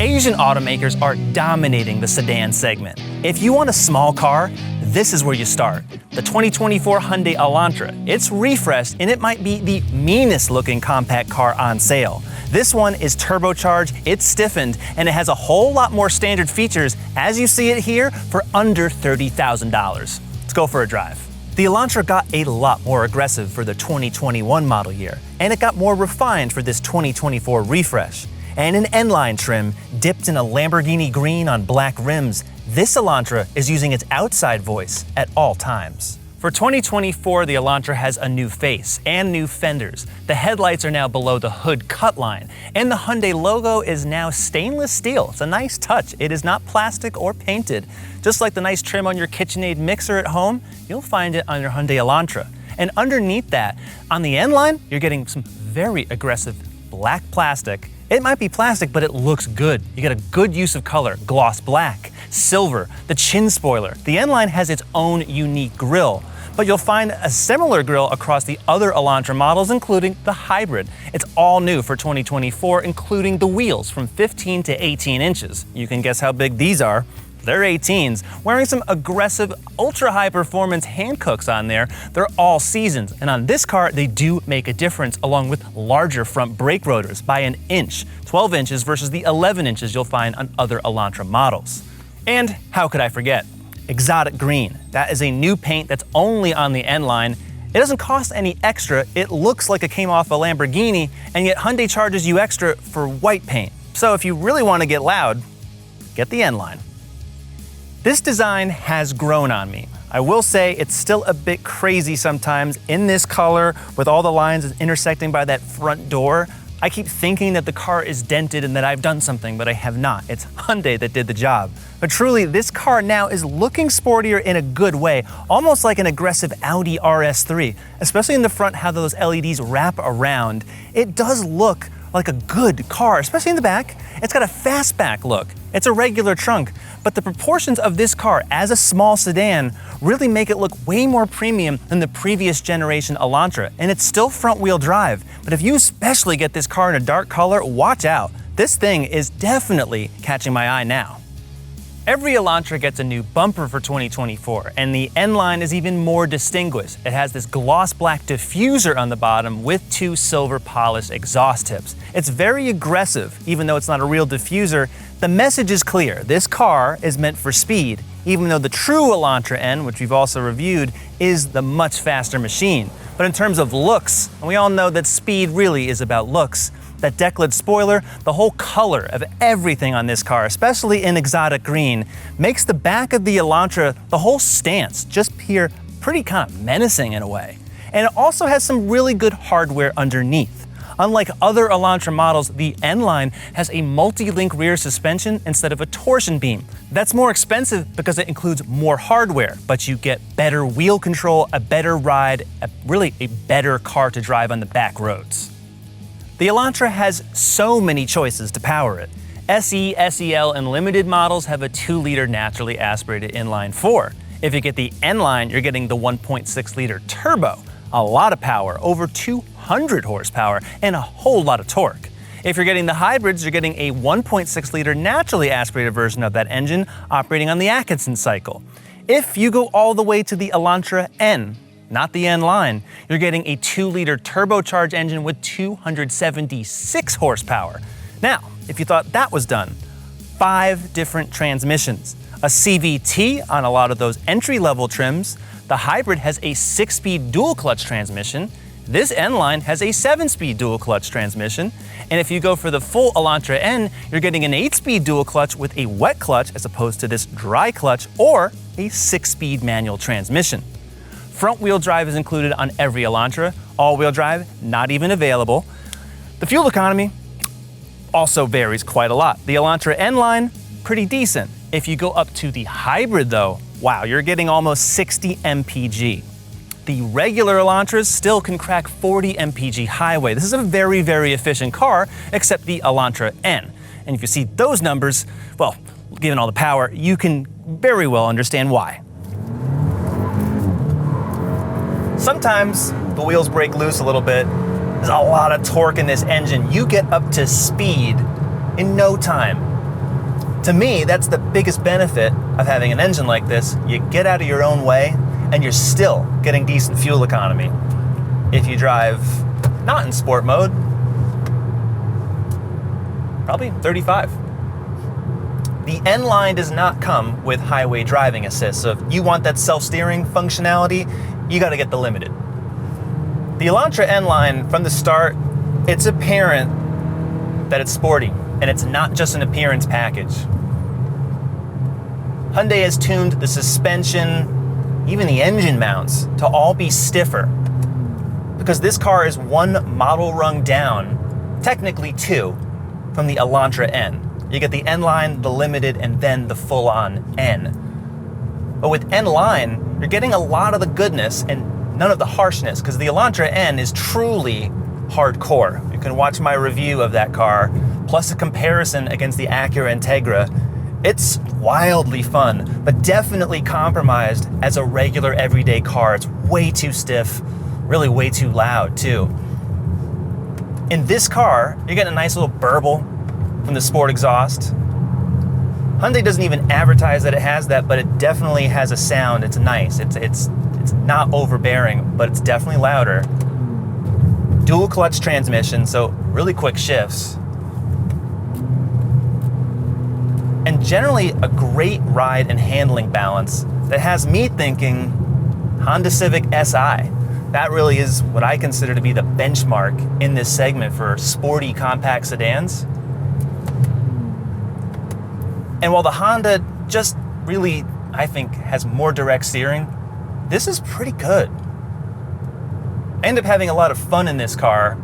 Asian automakers are dominating the sedan segment. If you want a small car, this is where you start. The 2024 Hyundai Elantra. It's refreshed and it might be the meanest looking compact car on sale. This one is turbocharged, it's stiffened, and it has a whole lot more standard features as you see it here for under $30,000. Let's go for a drive. The Elantra got a lot more aggressive for the 2021 model year, and it got more refined for this 2024 refresh. And an N Line trim dipped in a Lamborghini green on black rims, this Elantra is using its outside voice at all times. For 2024, the Elantra has a new face and new fenders. The headlights are now below the hood cut line, and the Hyundai logo is now stainless steel. It's a nice touch. It is not plastic or painted. Just like the nice trim on your KitchenAid mixer at home, you'll find it on your Hyundai Elantra. And underneath that, on the N Line, you're getting some very aggressive black plastic. It might be plastic, but it looks good. You get a good use of color, gloss black, silver, the chin spoiler. The N Line has its own unique grille, but you'll find a similar grille across the other Elantra models, including the hybrid. It's all new for 2024, including the wheels from 15 to 18 inches. You can guess how big these are. They're 18s, wearing some aggressive, ultra-high performance Hankooks on there. They're all seasons, and on this car, they do make a difference along with larger front brake rotors by an inch, 12 inches versus the 11 inches you'll find on other Elantra models. And how could I forget? Exotic green. That is a new paint that's only on the N Line. It doesn't cost any extra. It looks like it came off a Lamborghini, and yet Hyundai charges you extra for white paint. So if you really want to get loud, get the N Line. This design has grown on me. I will say it's still a bit crazy sometimes in this color with all the lines intersecting by that front door. I keep thinking that the car is dented and that I've done something, but I have not. It's Hyundai that did the job. But truly, this car now is looking sportier in a good way, almost like an aggressive Audi RS3, especially in the front, how those LEDs wrap around. It does look like a good car, especially in the back. It's got a fastback look. It's a regular trunk, but the proportions of this car as a small sedan really make it look way more premium than the previous generation Elantra, and it's still front-wheel drive. But if you especially get this car in a dark color, watch out. This thing is definitely catching my eye now. Every Elantra gets a new bumper for 2024, and the N Line is even more distinguished. It has this gloss black diffuser on the bottom with two silver polished exhaust tips. It's very aggressive, even though it's not a real diffuser. The message is clear. This car is meant for speed, even though the true Elantra N, which we've also reviewed, is the much faster machine. But in terms of looks, and we all know that speed really is about looks, that deck-lid spoiler, the whole color of everything on this car, especially in exotic green, makes the back of the Elantra, the whole stance, just appear pretty kind of menacing in a way. And it also has some really good hardware underneath. Unlike other Elantra models, the N Line has a multi-link rear suspension instead of a torsion beam. That's more expensive because it includes more hardware, but you get better wheel control, a better ride, really a better car to drive on the back roads. The Elantra has so many choices to power it. SE, SEL, and Limited models have a 2-liter naturally aspirated inline 4. If you get the N Line, you're getting the 1.6-liter turbo. A lot of power, over 200 horsepower, and a whole lot of torque. If you're getting the hybrids, you're getting a 1.6-liter naturally aspirated version of that engine operating on the Atkinson cycle. If you go all the way to the Elantra N, not the N Line, you're getting a 2-liter turbocharged engine with 276 horsepower. Now, if you thought that was done, 5 different transmissions. A CVT on a lot of those entry-level trims. The hybrid has a 6-speed dual-clutch transmission. This N Line has a 7-speed dual-clutch transmission. And if you go for the full Elantra N, you're getting an 8-speed dual-clutch with a wet clutch as opposed to this dry clutch, or a 6-speed manual transmission. Front-wheel drive is included on every Elantra. All-wheel drive, not even available. The fuel economy also varies quite a lot. The Elantra N Line, pretty decent. If you go up to the hybrid though, wow, you're getting almost 60 mpg. The regular Elantras still can crack 40 mpg highway. This is a very, very efficient car, except the Elantra N. And if you see those numbers, well, given all the power, you can very well understand why. Sometimes the wheels break loose a little bit. There's a lot of torque in this engine. You get up to speed in no time. To me, that's the biggest benefit of having an engine like this. You get out of your own way, and you're still getting decent fuel economy. If you drive not in sport mode, probably 35. The N Line does not come with highway driving assist, so if you want that self-steering functionality, you gotta get the Limited. The Elantra N Line, from the start, it's apparent that it's sporty, and it's not just an appearance package. Hyundai has tuned the suspension, even the engine mounts, to all be stiffer, because this car is one model rung down, technically two, from the Elantra N. You get the N Line, the Limited, and then the full-on N. But with N Line, you're getting a lot of the goodness and none of the harshness, because the Elantra N is truly hardcore. You can watch my review of that car, plus a comparison against the Acura Integra. It's wildly fun, but definitely compromised as a regular everyday car. It's way too stiff, really way too loud too. In this car, you're getting a nice little burble from the Sport exhaust. Hyundai doesn't even advertise that it has that, but it definitely has a sound. It's nice. It's not overbearing, but it's definitely louder. Dual clutch transmission, so really quick shifts. And generally a great ride and handling balance that has me thinking Honda Civic Si. That really is what I consider to be the benchmark in this segment for sporty compact sedans. And while the Honda just really, I think, has more direct steering, this is pretty good. I end up having a lot of fun in this car,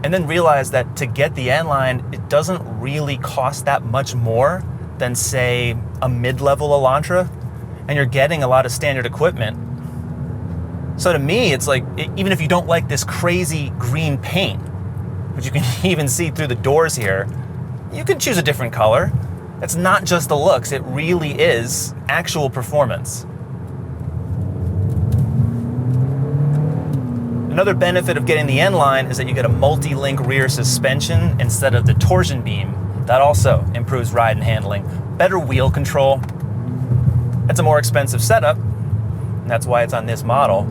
and then realized that to get the N Line, it doesn't really cost that much more than, say, a mid-level Elantra, and you're getting a lot of standard equipment. So to me, it's like, even if you don't like this crazy green paint, which you can even see through the doors here, you can choose a different color. It's not just the looks, it really is actual performance. Another benefit of getting the N Line is that you get a multi-link rear suspension instead of the torsion beam. That also improves ride and handling. Better wheel control. It's a more expensive setup, and that's why it's on this model.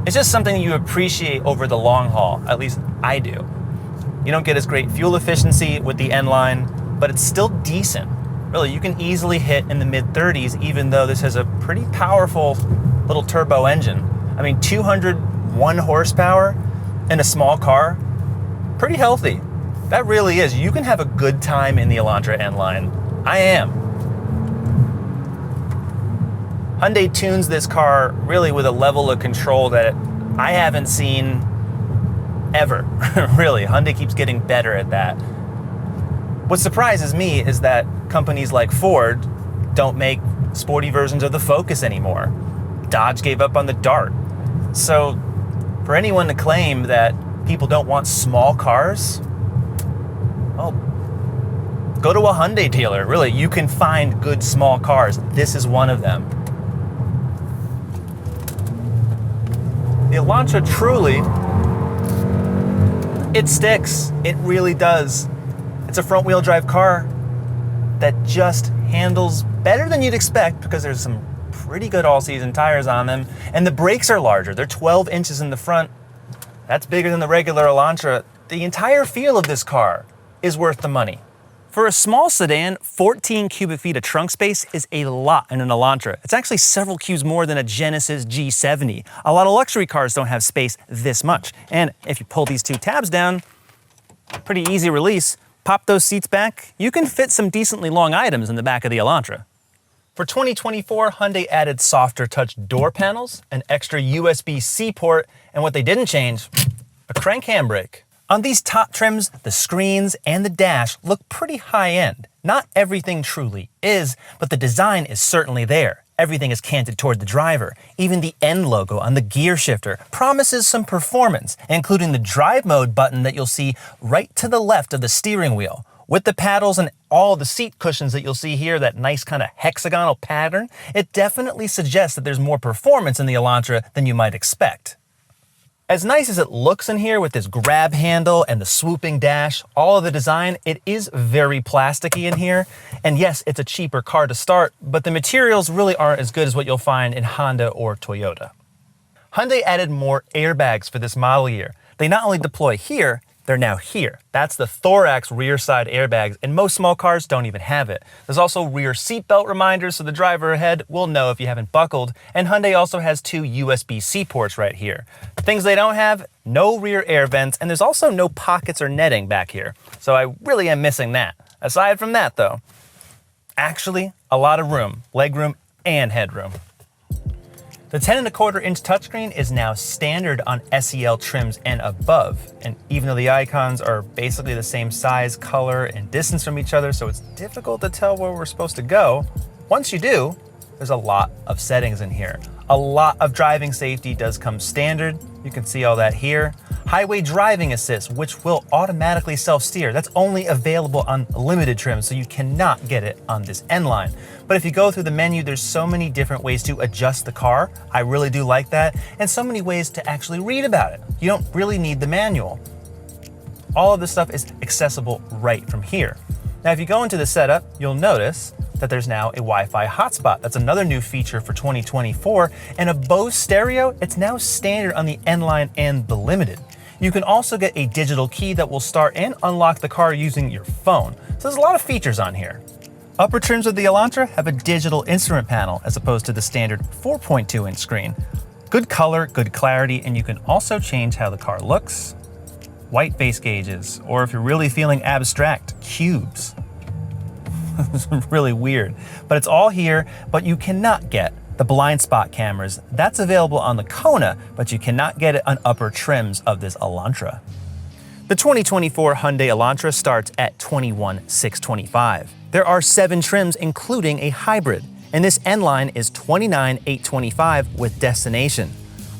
It's just something you appreciate over the long haul, at least I do. You don't get as great fuel efficiency with the N Line, but it's still decent. Really, you can easily hit in the mid-30s, even though this has a pretty powerful little turbo engine. I mean, 201 horsepower in a small car, pretty healthy. That really is. You can have a good time in the Elantra N Line. I am. Hyundai tunes this car really with a level of control that I haven't seen ever. Really, Hyundai keeps getting better at that. What surprises me is that companies like Ford don't make sporty versions of the Focus anymore. Dodge gave up on the Dart. So for anyone to claim that people don't want small cars, well, go to a Hyundai dealer. Really, you can find good small cars. This is one of them. The Elantra truly, it sticks. It really does. It's a front-wheel drive car that just handles better than you'd expect because there's some pretty good all-season tires on them, and the brakes are larger. They're 12 inches in the front. That's bigger than the regular Elantra. The entire feel of this car is worth the money. For a small sedan, 14 cubic feet of trunk space is a lot in an Elantra. It's actually several cubes more than a Genesis G70. A lot of luxury cars don't have space this much. And if you pull these two tabs down, pretty easy release, pop those seats back, you can fit some decently long items in the back of the Elantra. For 2024, Hyundai added softer touch door panels, an extra USB-C port, and what they didn't change, a crank handbrake. On these top trims, the screens and the dash look pretty high-end. Not everything truly is, but the design is certainly there. Everything is canted toward the driver. Even the N logo on the gear shifter promises some performance, including the drive mode button that you'll see right to the left of the steering wheel. With the paddles and all the seat cushions that you'll see here, that nice kind of hexagonal pattern, it definitely suggests that there's more performance in the Elantra than you might expect. As nice as it looks in here with this grab handle and the swooping dash, all of the design, it is very plasticky in here. And yes, it's a cheaper car to start, but the materials really aren't as good as what you'll find in Honda or Toyota. Hyundai added more airbags for this model year. They not only deploy here, they're now here. That's the thorax rear side airbags, and most small cars don't even have it. There's also rear seatbelt reminders so the driver ahead will know if you haven't buckled, and Hyundai also has 2 USB-C ports right here. Things they don't have, no rear air vents, and there's also no pockets or netting back here. So I really am missing that. Aside from that though, actually a lot of room, legroom and headroom. The 10.25-inch touchscreen is now standard on SEL trims and above. And even though the icons are basically the same size, color, and distance from each other, so it's difficult to tell where we're supposed to go, once you do, there's a lot of settings in here. A lot of driving safety does come standard. You can see all that here. Highway driving assist, which will automatically self-steer. That's only available on limited trims, so you cannot get it on this N Line. But if you go through the menu, there's so many different ways to adjust the car. I really do like that. And so many ways to actually read about it. You don't really need the manual. All of this stuff is accessible right from here. Now, if you go into the setup, you'll notice that there's now a Wi-Fi hotspot. That's another new feature for 2024. And a Bose stereo, it's now standard on the N Line and the Limited. You can also get a digital key that will start and unlock the car using your phone. So there's a lot of features on here. Upper trims of the Elantra have a digital instrument panel as opposed to the standard 4.2-inch screen. Good color, good clarity, and you can also change how the car looks. White base gauges, or if you're really feeling abstract, cubes. It's really weird, but it's all here, but you cannot get the blind spot cameras. That's available on the Kona, but you cannot get it on upper trims of this Elantra. The 2024 Hyundai Elantra starts at $21,625. There are 7 trims, including a hybrid, and this N Line is $29,825 with destination.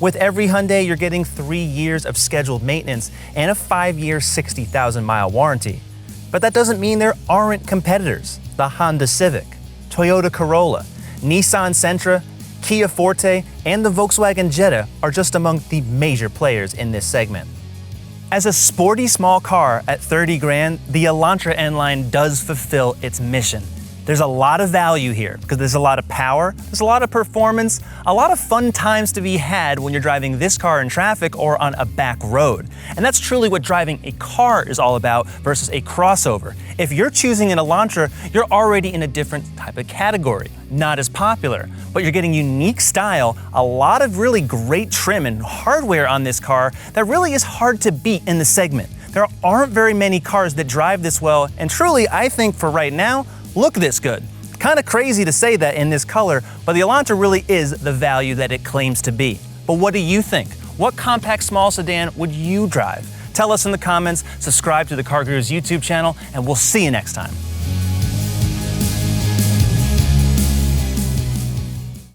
With every Hyundai, you're getting 3 years of scheduled maintenance and a 5-year, 60,000-mile warranty. But that doesn't mean there aren't competitors. The Honda Civic, Toyota Corolla, Nissan Sentra, Kia Forte, and the Volkswagen Jetta are just among the major players in this segment. As a sporty small car at 30 grand, the Elantra N Line does fulfill its mission. There's a lot of value here because there's a lot of power, there's a lot of performance, a lot of fun times to be had when you're driving this car in traffic or on a back road. And that's truly what driving a car is all about versus a crossover. If you're choosing an Elantra, you're already in a different type of category, not as popular, but you're getting unique style, a lot of really great trim and hardware on this car that really is hard to beat in the segment. There aren't very many cars that drive this well, and truly, I think for right now, look this good. Kind of crazy to say that in this color, but the Elantra really is the value that it claims to be. But what do you think? What compact small sedan would you drive? Tell us in the comments, subscribe to the CarGurus YouTube channel, and we'll see you next time.